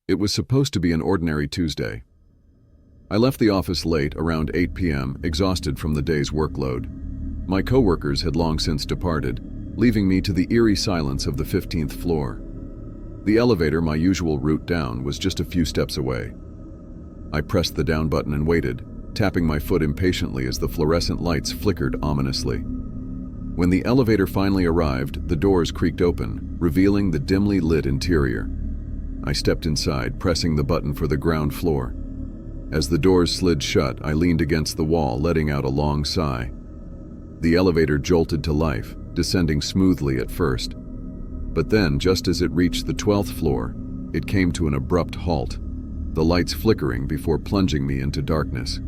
It was supposed to be an ordinary Tuesday. I left the office late, around 8 p.m., exhausted from the day's workload. My coworkers had long since departed, leaving me to the eerie silence of the 15th floor. The elevator, my usual route down, was just a few steps away. I pressed the down button and waited, tapping my foot impatiently as the fluorescent lights flickered ominously. When the elevator finally arrived, the doors creaked open, revealing the dimly lit interior. I stepped inside, pressing the button for the ground floor. As the doors slid shut, I leaned against the wall, letting out a long sigh. The elevator jolted to life, descending smoothly at first. But then, just as it reached the 12th floor, it came to an abrupt halt, the lights flickering before plunging me into darkness.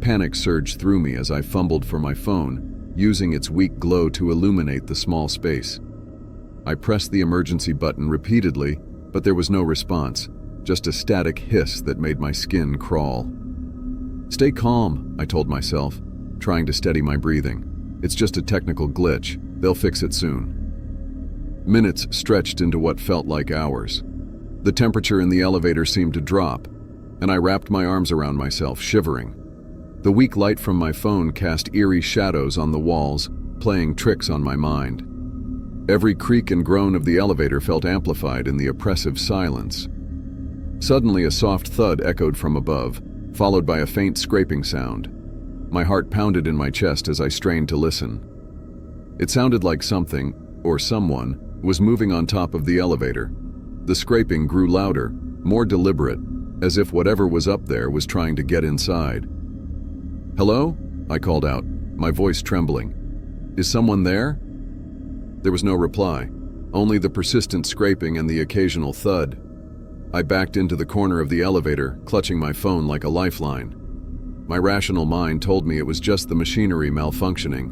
Panic surged through me as I fumbled for my phone, using its weak glow to illuminate the small space. I pressed the emergency button repeatedly, but there was no response, just a static hiss that made my skin crawl. "Stay calm," I told myself, trying to steady my breathing. "It's just a technical glitch. They'll fix it soon." Minutes stretched into what felt like hours. The temperature in the elevator seemed to drop, and I wrapped my arms around myself, shivering. The weak light from my phone cast eerie shadows on the walls, playing tricks on my mind. Every creak and groan of the elevator felt amplified in the oppressive silence. Suddenly, a soft thud echoed from above, followed by a faint scraping sound. My heart pounded in my chest as I strained to listen. It sounded like something, or someone, was moving on top of the elevator. The scraping grew louder, more deliberate, as if whatever was up there was trying to get inside. "Hello?" I called out, my voice trembling. "Is someone there?" There was no reply, only the persistent scraping and the occasional thud. I backed into the corner of the elevator, clutching my phone like a lifeline. My rational mind told me it was just the machinery malfunctioning,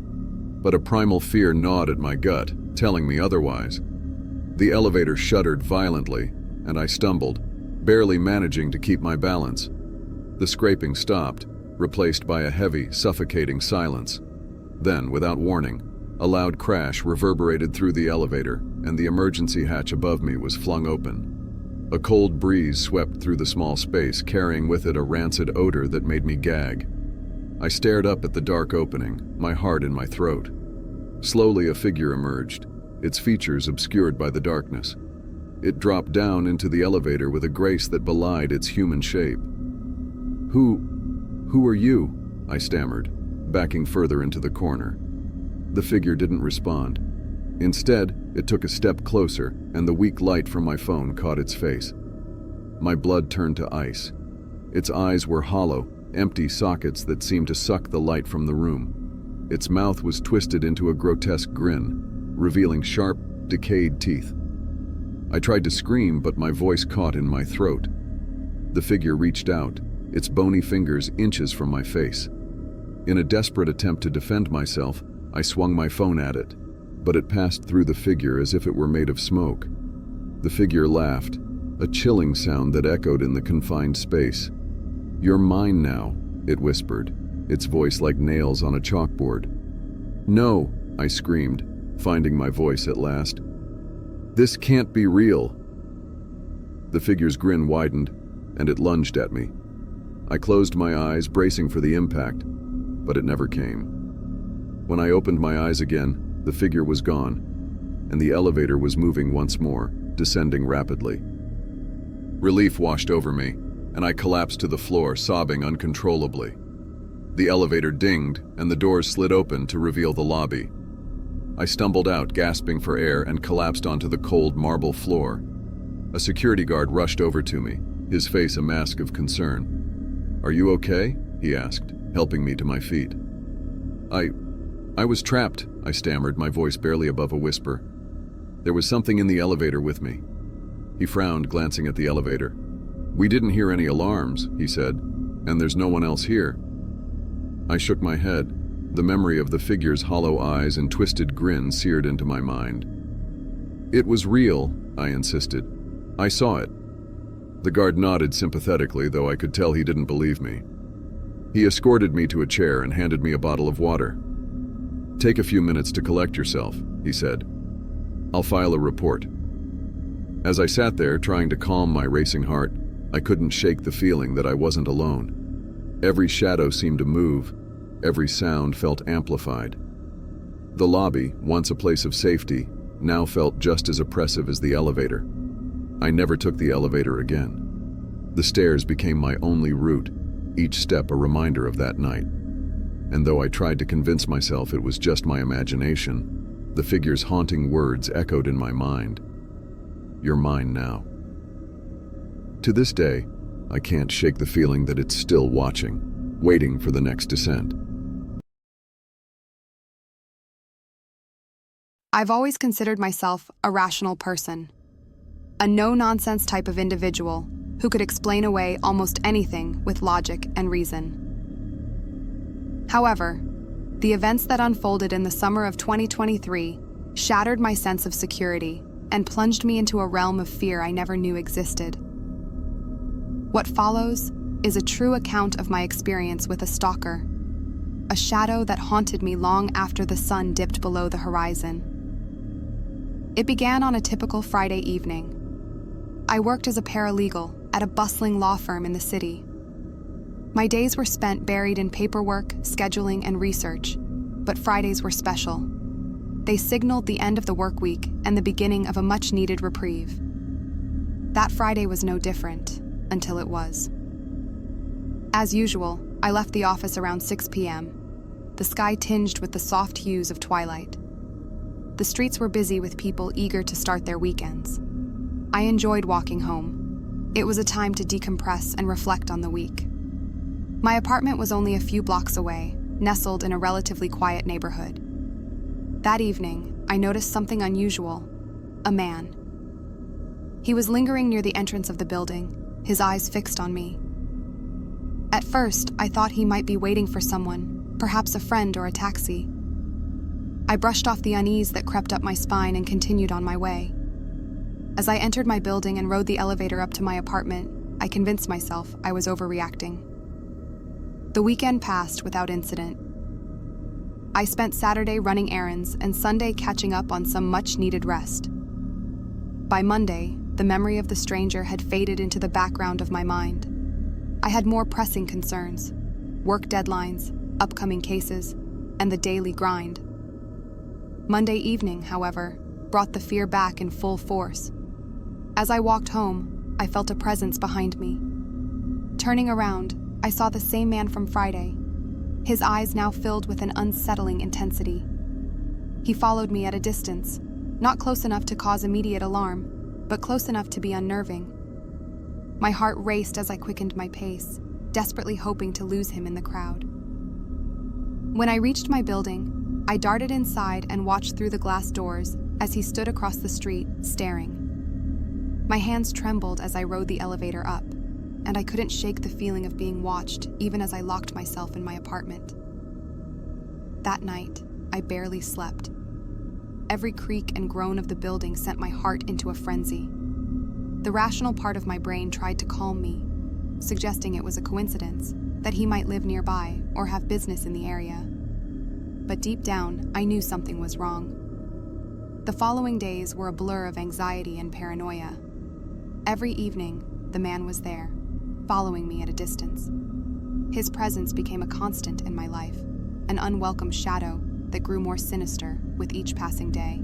but a primal fear gnawed at my gut, telling me otherwise. The elevator shuddered violently, and I stumbled, barely managing to keep my balance. The scraping stopped, replaced by a heavy, suffocating silence. Then, without warning, a loud crash reverberated through the elevator, and the emergency hatch above me was flung open. A cold breeze swept through the small space, carrying with it a rancid odor that made me gag. I stared up at the dark opening, my heart in my throat. Slowly, a figure emerged, its features obscured by the darkness. It dropped down into the elevator with a grace that belied its human shape. Who are you?" I stammered, backing further into the corner. The figure didn't respond. Instead, it took a step closer, and the weak light from my phone caught its face. My blood turned to ice. Its eyes were hollow, empty sockets that seemed to suck the light from the room. Its mouth was twisted into a grotesque grin, revealing sharp, decayed teeth. I tried to scream, but my voice caught in my throat. The figure reached out, its bony fingers inches from my face. In a desperate attempt to defend myself, I swung my phone at it, but it passed through the figure as if it were made of smoke. The figure laughed, a chilling sound that echoed in the confined space. "You're mine now," it whispered, its voice like nails on a chalkboard. "No," I screamed, finding my voice at last. "This can't be real." The figure's grin widened, and it lunged at me. I closed my eyes, bracing for the impact, but it never came. When I opened my eyes again, the figure was gone, and the elevator was moving once more, descending rapidly. Relief washed over me, and I collapsed to the floor, sobbing uncontrollably. The elevator dinged, and the doors slid open to reveal the lobby. I stumbled out, gasping for air, and collapsed onto the cold marble floor. A security guard rushed over to me, his face a mask of concern. "Are you okay?" he asked, helping me to my feet. I was trapped," I stammered, my voice barely above a whisper. "There was something in the elevator with me." He frowned, glancing at the elevator. "We didn't hear any alarms," he said, "and there's no one else here." I shook my head, the memory of the figure's hollow eyes and twisted grin seared into my mind. "It was real," I insisted. "I saw it." The guard nodded sympathetically, though I could tell he didn't believe me. He escorted me to a chair and handed me a bottle of water. "Take a few minutes to collect yourself," he said. "I'll file a report." As I sat there trying to calm my racing heart, I couldn't shake the feeling that I wasn't alone. Every shadow seemed to move, every sound felt amplified. The lobby, once a place of safety, now felt just as oppressive as the elevator. I never took the elevator again. The stairs became my only route, each step a reminder of that night. And though I tried to convince myself it was just my imagination, the figure's haunting words echoed in my mind. You're mine now. To this day, I can't shake the feeling that it's still watching, waiting for the next descent. I've always considered myself a rational person, a no-nonsense type of individual who could explain away almost anything with logic and reason. However, the events that unfolded in the summer of 2023 shattered my sense of security and plunged me into a realm of fear I never knew existed. What follows is a true account of my experience with a stalker, a shadow that haunted me long after the sun dipped below the horizon. It began on a typical Friday evening. I worked as a paralegal at a bustling law firm in the city. My days were spent buried in paperwork, scheduling, and research, but Fridays were special. They signaled the end of the work week and the beginning of a much-needed reprieve. That Friday was no different, until it was. As usual, I left the office around 6 p.m., the sky tinged with the soft hues of twilight. The streets were busy with people eager to start their weekends. I enjoyed walking home. It was a time to decompress and reflect on the week. My apartment was only a few blocks away, nestled in a relatively quiet neighborhood. That evening, I noticed something unusual: a man. He was lingering near the entrance of the building, his eyes fixed on me. At first, I thought he might be waiting for someone, perhaps a friend or a taxi. I brushed off the unease that crept up my spine and continued on my way. As I entered my building and rode the elevator up to my apartment, I convinced myself I was overreacting. The weekend passed without incident. I spent Saturday running errands and Sunday catching up on some much-needed rest. By Monday, the memory of the stranger had faded into the background of my mind. I had more pressing concerns: work deadlines, upcoming cases, and the daily grind. Monday evening, however, brought the fear back in full force. As I walked home, I felt a presence behind me. Turning around, I saw the same man from Friday, his eyes now filled with an unsettling intensity. He followed me at a distance, not close enough to cause immediate alarm, but close enough to be unnerving. My heart raced as I quickened my pace, desperately hoping to lose him in the crowd. When I reached my building, I darted inside and watched through the glass doors as he stood across the street, staring. My hands trembled as I rode the elevator up, and I couldn't shake the feeling of being watched even as I locked myself in my apartment. That night, I barely slept. Every creak and groan of the building sent my heart into a frenzy. The rational part of my brain tried to calm me, suggesting it was a coincidence, that he might live nearby or have business in the area. But deep down, I knew something was wrong. The following days were a blur of anxiety and paranoia. Every evening, the man was there, following me at a distance. His presence became a constant in my life, an unwelcome shadow that grew more sinister with each passing day.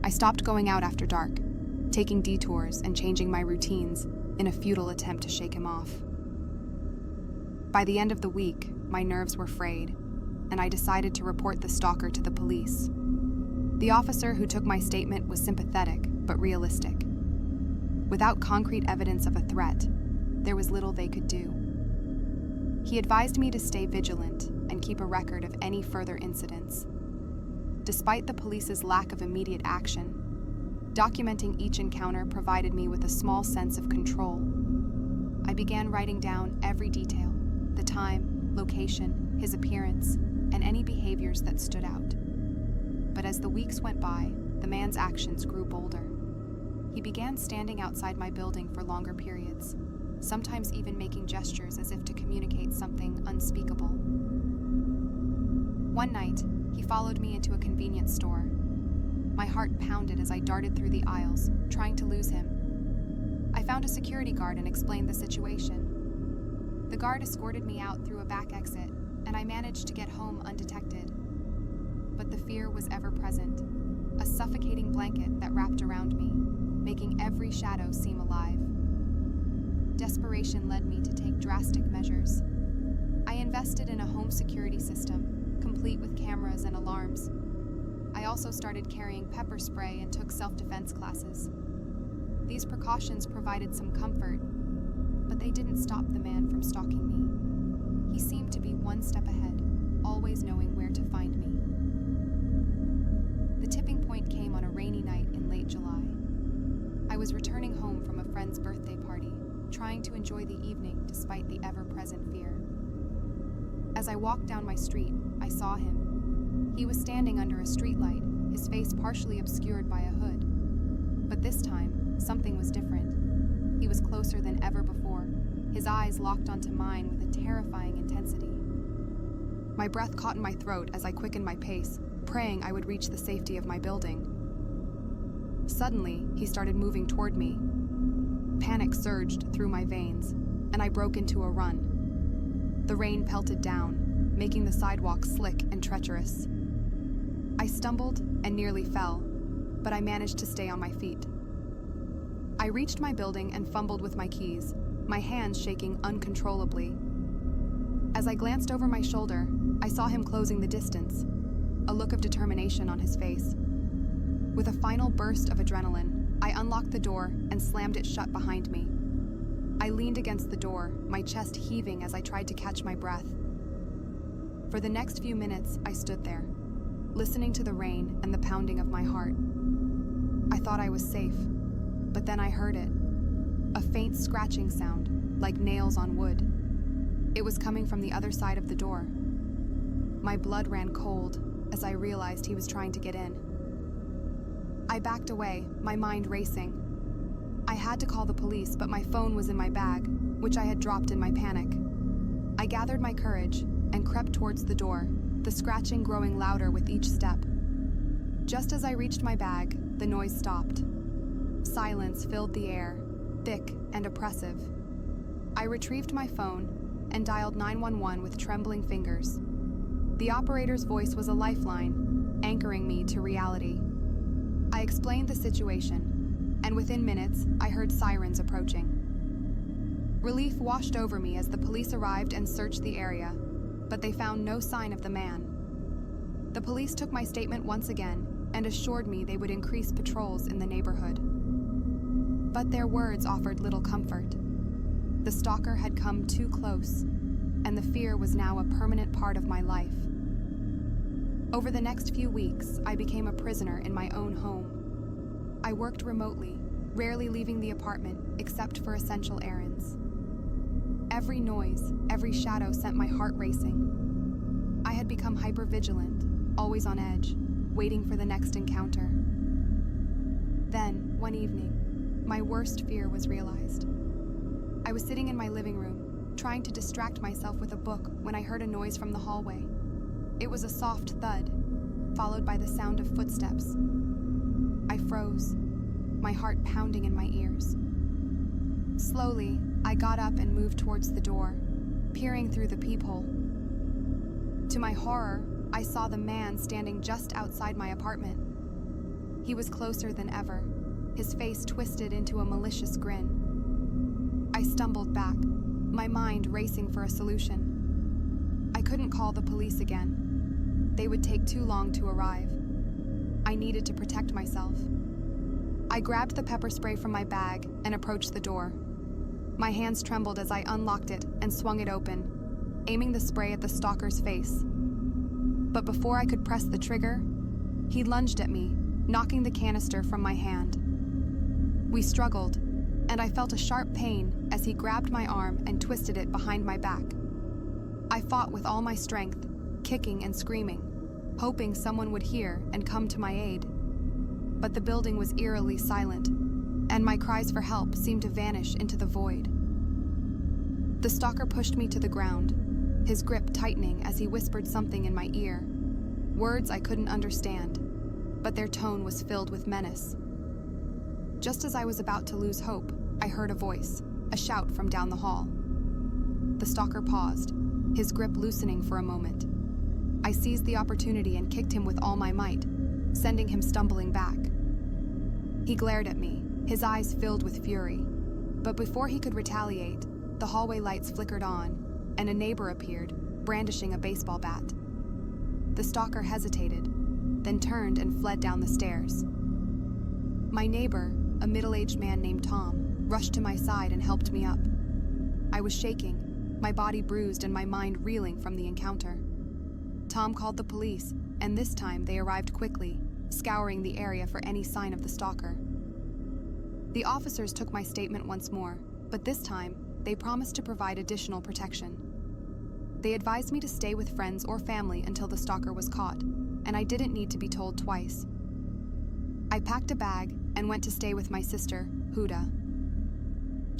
I stopped going out after dark, taking detours and changing my routines in a futile attempt to shake him off. By the end of the week, my nerves were frayed, and I decided to report the stalker to the police. The officer who took my statement was sympathetic but realistic. Without concrete evidence of a threat, there was little they could do. He advised me to stay vigilant and keep a record of any further incidents. Despite the police's lack of immediate action, documenting each encounter provided me with a small sense of control. I began writing down every detail: the time, location, his appearance, and any behaviors that stood out. But as the weeks went by, the man's actions grew bolder. He began standing outside my building for longer periods, sometimes even making gestures as if to communicate something unspeakable. One night, he followed me into a convenience store. My heart pounded as I darted through the aisles, trying to lose him. I found a security guard and explained the situation. The guard escorted me out through a back exit, and I managed to get home undetected. But the fear was ever present, a suffocating blanket that wrapped around me, making every shadow seem alive. Desperation led me to take drastic measures. I invested in a home security system, complete with cameras and alarms. I also started carrying pepper spray and took self-defense classes. These precautions provided some comfort, but they didn't stop the man from stalking me. He seemed to be one step ahead, always knowing where to find me. The tipping point came on a rainy night in late July. I was returning home from a friend's birthday party, trying to enjoy the evening despite the ever-present fear. As I walked down my street, I saw him. He was standing under a streetlight, his face partially obscured by a hood. But this time, something was different. He was closer than ever before, his eyes locked onto mine with a terrifying intensity. My breath caught in my throat as I quickened my pace, praying I would reach the safety of my building. Suddenly, he started moving toward me. Panic surged through my veins, and I broke into a run. The rain pelted down, making the sidewalk slick and treacherous. I stumbled and nearly fell, but I managed to stay on my feet. I reached my building and fumbled with my keys, my hands shaking uncontrollably. As I glanced over my shoulder, I saw him closing the distance, a look of determination on his face. With a final burst of adrenaline, I unlocked the door and slammed it shut behind me. I leaned against the door, my chest heaving as I tried to catch my breath. For the next few minutes, I stood there, listening to the rain and the pounding of my heart. I thought I was safe, but then I heard it. A faint scratching sound, like nails on wood. It was coming from the other side of the door. My blood ran cold as I realized he was trying to get in. I backed away, my mind racing. I had to call the police, but my phone was in my bag, which I had dropped in my panic. I gathered my courage and crept towards the door, the scratching growing louder with each step. Just as I reached my bag, the noise stopped. Silence filled the air, thick and oppressive. I retrieved my phone and dialed 911 with trembling fingers. The operator's voice was a lifeline, anchoring me to reality. I explained the situation, and within minutes, I heard sirens approaching. Relief washed over me as the police arrived and searched the area, but they found no sign of the man. The police took my statement once again and assured me they would increase patrols in the neighborhood. But their words offered little comfort. The stalker had come too close, and the fear was now a permanent part of my life. Over the next few weeks, I became a prisoner in my own home. I worked remotely, rarely leaving the apartment except for essential errands. Every noise, every shadow sent my heart racing. I had become hypervigilant, always on edge, waiting for the next encounter. Then, one evening, my worst fear was realized. I was sitting in my living room, trying to distract myself with a book when I heard a noise from the hallway. It was a soft thud, followed by the sound of footsteps. I froze, my heart pounding in my ears. Slowly, I got up and moved towards the door, peering through the peephole. To my horror, I saw the man standing just outside my apartment. He was closer than ever, his face twisted into a malicious grin. I stumbled back, my mind racing for a solution. I couldn't call the police again. They would take too long to arrive. I needed to protect myself. I grabbed the pepper spray from my bag and approached the door. My hands trembled as I unlocked it and swung it open, aiming the spray at the stalker's face. But before I could press the trigger, he lunged at me, knocking the canister from my hand. We struggled, and I felt a sharp pain as he grabbed my arm and twisted it behind my back. I fought with all my strength, kicking and screaming, hoping someone would hear and come to my aid. But the building was eerily silent, and my cries for help seemed to vanish into the void. The stalker pushed me to the ground, his grip tightening as he whispered something in my ear, words I couldn't understand, but their tone was filled with menace. Just as I was about to lose hope, I heard a voice, a shout from down the hall. The stalker paused, his grip loosening for a moment. I seized the opportunity and kicked him with all my might, sending him stumbling back. He glared at me, his eyes filled with fury. But before he could retaliate, the hallway lights flickered on, and a neighbor appeared, brandishing a baseball bat. The stalker hesitated, then turned and fled down the stairs. My neighbor, a middle-aged man named Tom, rushed to my side and helped me up. I was shaking, my body bruised and my mind reeling from the encounter. Tom called the police, and this time they arrived quickly, scouring the area for any sign of the stalker. The officers took my statement once more, but this time, they promised to provide additional protection. They advised me to stay with friends or family until the stalker was caught, and I didn't need to be told twice. I packed a bag and went to stay with my sister, Huda.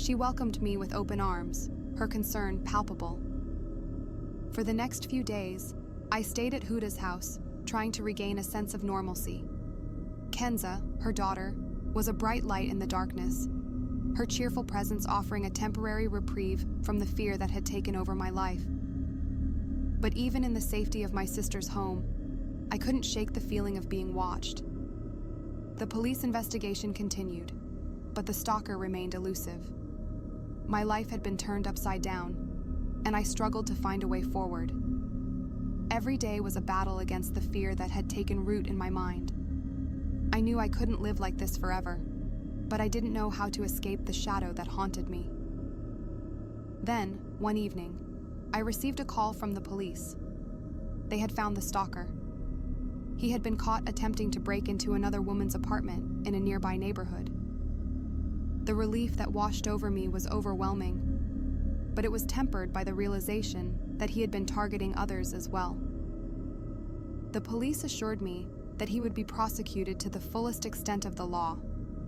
She welcomed me with open arms, her concern palpable. For the next few days, I stayed at Huda's house, trying to regain a sense of normalcy. Kenza, her daughter, was a bright light in the darkness, her cheerful presence offering a temporary reprieve from the fear that had taken over my life. But even in the safety of my sister's home, I couldn't shake the feeling of being watched. The police investigation continued, but the stalker remained elusive. My life had been turned upside down, and I struggled to find a way forward. Every day was a battle against the fear that had taken root in my mind. I knew I couldn't live like this forever, but I didn't know how to escape the shadow that haunted me. Then, one evening, I received a call from the police. They had found the stalker. He had been caught attempting to break into another woman's apartment in a nearby neighborhood. The relief that washed over me was overwhelming, but it was tempered by the realization that he had been targeting others as well. The police assured me that he would be prosecuted to the fullest extent of the law,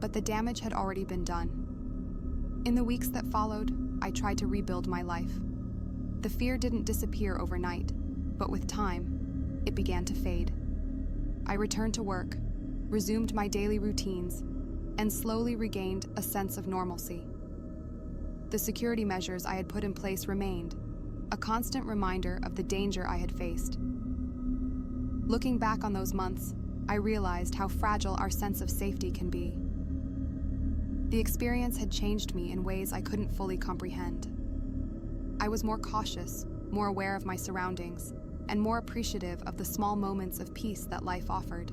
but the damage had already been done. In the weeks that followed, I tried to rebuild my life. The fear didn't disappear overnight, but with time, it began to fade. I returned to work, resumed my daily routines, and slowly regained a sense of normalcy. The security measures I had put in place remained, a constant reminder of the danger I had faced. Looking back on those months, I realized how fragile our sense of safety can be. The experience had changed me in ways I couldn't fully comprehend. I was more cautious, more aware of my surroundings, and more appreciative of the small moments of peace that life offered.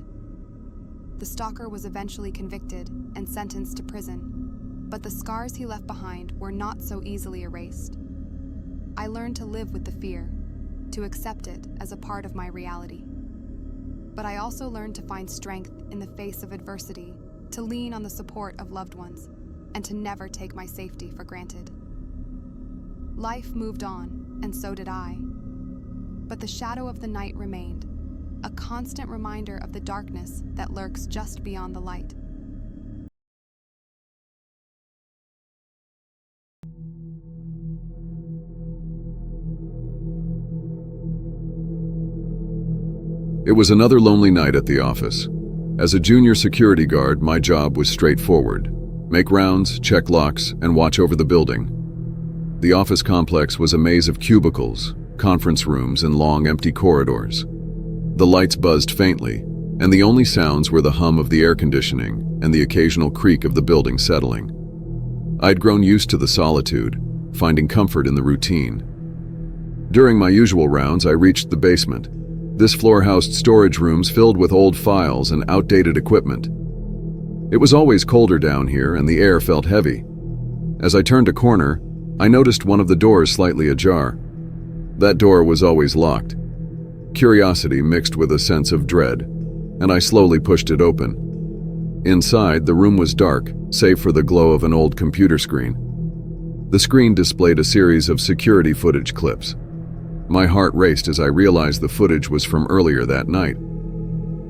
The stalker was eventually convicted and sentenced to prison, but the scars he left behind were not so easily erased. I learned to live with the fear, to accept it as a part of my reality. But I also learned to find strength in the face of adversity, to lean on the support of loved ones, and to never take my safety for granted. Life moved on, and so did I. But the shadow of the night remained, a constant reminder of the darkness that lurks just beyond the light. It was another lonely night at the office. As a junior security guard, my job was straightforward: make rounds, check locks, and watch over the building. The office complex was a maze of cubicles, conference rooms, and long, empty corridors. The lights buzzed faintly, and the only sounds were the hum of the air conditioning and the occasional creak of the building settling. I'd grown used to the solitude, finding comfort in the routine. During my usual rounds, I reached the basement. This floor housed storage rooms filled with old files and outdated equipment. It was always colder down here, and the air felt heavy. As I turned a corner, I noticed one of the doors slightly ajar. That door was always locked. Curiosity mixed with a sense of dread, and I slowly pushed it open. Inside, the room was dark, save for the glow of an old computer screen. The screen displayed a series of security footage clips. My heart raced as I realized the footage was from earlier that night.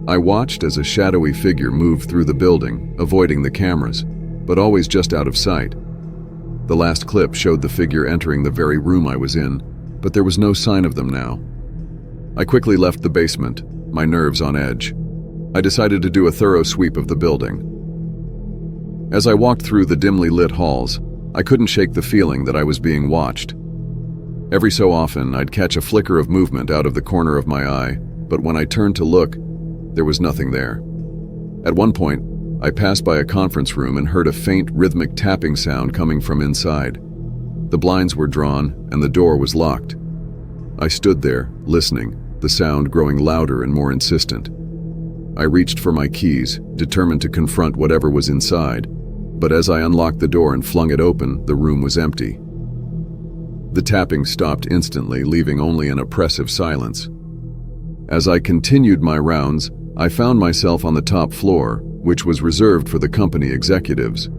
I watched as a shadowy figure moved through the building, avoiding the cameras, but always just out of sight. The last clip showed the figure entering the very room I was in, but there was no sign of them now. I quickly left the basement, my nerves on edge. I decided to do a thorough sweep of the building. As I walked through the dimly lit halls, I couldn't shake the feeling that I was being watched. Every so often, I'd catch a flicker of movement out of the corner of my eye, but when I turned to look, there was nothing there. At one point, I passed by a conference room and heard a faint, rhythmic tapping sound coming from inside. The blinds were drawn, and the door was locked. I stood there, listening, the sound growing louder and more insistent. I reached for my keys, determined to confront whatever was inside, but as I unlocked the door and flung it open, the room was empty. The tapping stopped instantly, leaving only an oppressive silence. As I continued my rounds, I found myself on the top floor, which was reserved for the company executives.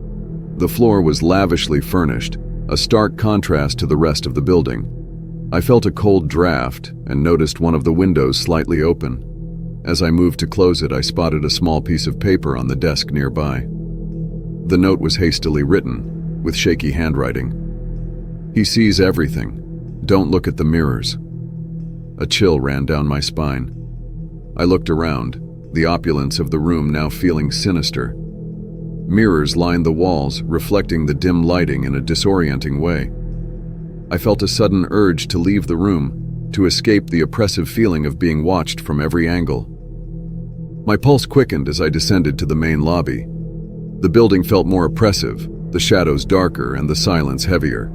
The floor was lavishly furnished, a stark contrast to the rest of the building. I felt a cold draft and noticed one of the windows slightly open. As I moved to close it, I spotted a small piece of paper on the desk nearby. The note was hastily written, with shaky handwriting. "He sees everything. Don't look at the mirrors." A chill ran down my spine. I looked around, the opulence of the room now feeling sinister. Mirrors lined the walls, reflecting the dim lighting in a disorienting way. I felt a sudden urge to leave the room, to escape the oppressive feeling of being watched from every angle. My pulse quickened as I descended to the main lobby. The building felt more oppressive, the shadows darker and the silence heavier.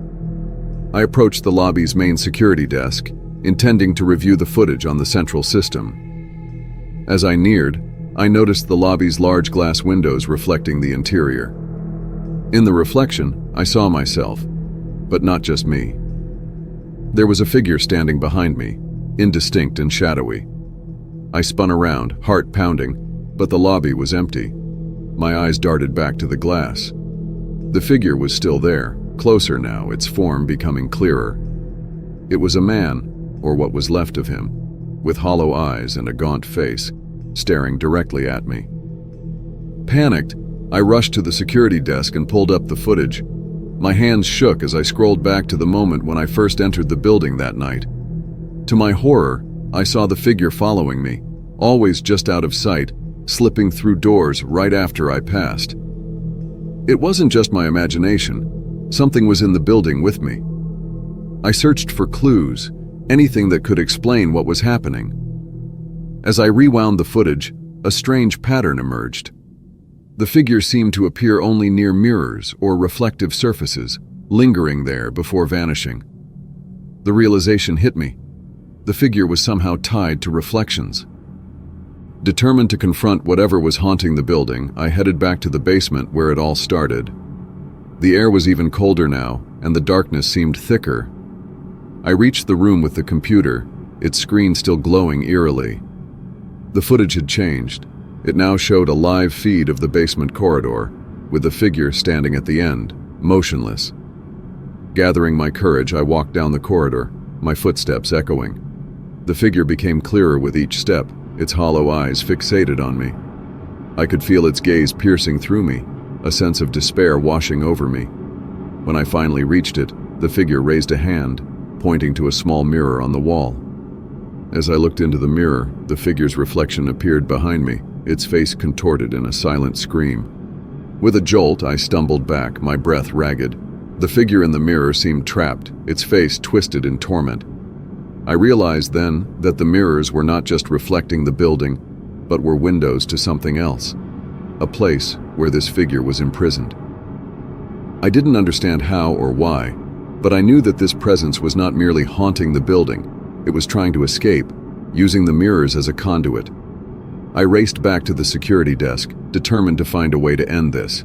I approached the lobby's main security desk, intending to review the footage on the central system. As I neared, I noticed the lobby's large glass windows reflecting the interior. In the reflection, I saw myself, but not just me. There was a figure standing behind me, indistinct and shadowy. I spun around, heart pounding, but the lobby was empty. My eyes darted back to the glass. The figure was still there, closer now, its form becoming clearer. It was a man, or what was left of him, with hollow eyes and a gaunt face, staring directly at me. Panicked, I rushed to the security desk and pulled up the footage. My hands shook as I scrolled back to the moment when I first entered the building that night. To my horror, I saw the figure following me, always just out of sight, slipping through doors right after I passed. It wasn't just my imagination. Something was in the building with me. I searched for clues, anything that could explain what was happening. As I rewound the footage, a strange pattern emerged. The figure seemed to appear only near mirrors or reflective surfaces, lingering there before vanishing. The realization hit me. The figure was somehow tied to reflections. Determined to confront whatever was haunting the building, I headed back to the basement where it all started. The air was even colder now, and the darkness seemed thicker. I reached the room with the computer, its screen still glowing eerily. The footage had changed. It now showed a live feed of the basement corridor, with the figure standing at the end, motionless. Gathering my courage, I walked down the corridor, my footsteps echoing. The figure became clearer with each step, its hollow eyes fixated on me. I could feel its gaze piercing through me, a sense of despair washing over me. When I finally reached it, the figure raised a hand, pointing to a small mirror on the wall. As I looked into the mirror, the figure's reflection appeared behind me, its face contorted in a silent scream. With a jolt, I stumbled back, my breath ragged. The figure in the mirror seemed trapped, its face twisted in torment. I realized then that the mirrors were not just reflecting the building, but were windows to something else, a place where this figure was imprisoned. I didn't understand how or why, but I knew that this presence was not merely haunting the building, it was trying to escape, using the mirrors as a conduit. I raced back to the security desk, determined to find a way to end this.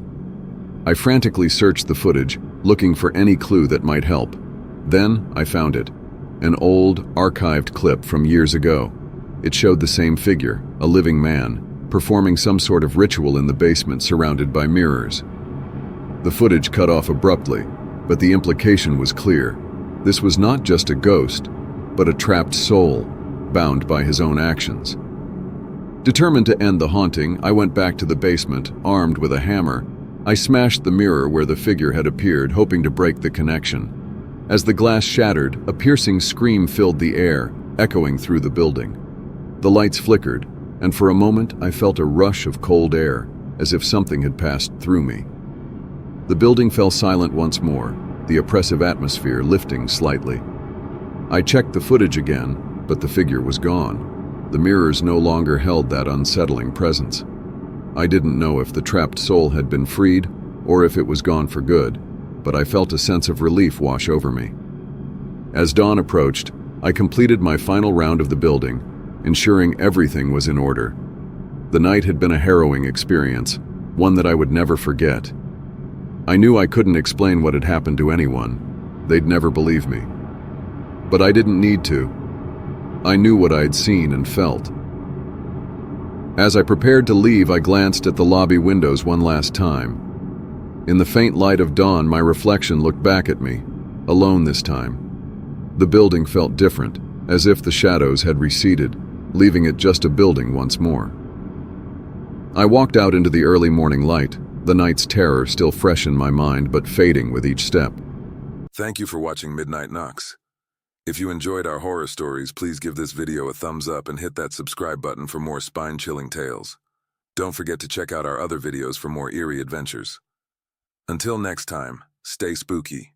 I frantically searched the footage, looking for any clue that might help. Then I found it. An old, archived clip from years ago. It showed the same figure, a living man, performing some sort of ritual in the basement surrounded by mirrors. The footage cut off abruptly, but the implication was clear. This was not just a ghost, but a trapped soul, bound by his own actions. Determined to end the haunting, I went back to the basement, armed with a hammer. I smashed the mirror where the figure had appeared, hoping to break the connection. As the glass shattered, a piercing scream filled the air, echoing through the building. The lights flickered, and for a moment I felt a rush of cold air, as if something had passed through me. The building fell silent once more, the oppressive atmosphere lifting slightly. I checked the footage again, but the figure was gone. The mirrors no longer held that unsettling presence. I didn't know if the trapped soul had been freed or if it was gone for good, but I felt a sense of relief wash over me. As dawn approached, I completed my final round of the building, ensuring everything was in order. The night had been a harrowing experience, one that I would never forget. I knew I couldn't explain what had happened to anyone. They'd never believe me. But I didn't need to. I knew what I'd seen and felt. As I prepared to leave, I glanced at the lobby windows one last time. In the faint light of dawn, my reflection looked back at me, alone this time. The building felt different, as if the shadows had receded, leaving it just a building once more. I walked out into the early morning light, the night's terror still fresh in my mind but fading with each step. Thank you for watching Midnight Knocks. If you enjoyed our horror stories, please give this video a thumbs up and hit that subscribe button for more spine-chilling tales. Don't forget to check out our other videos for more eerie adventures. Until next time, stay spooky.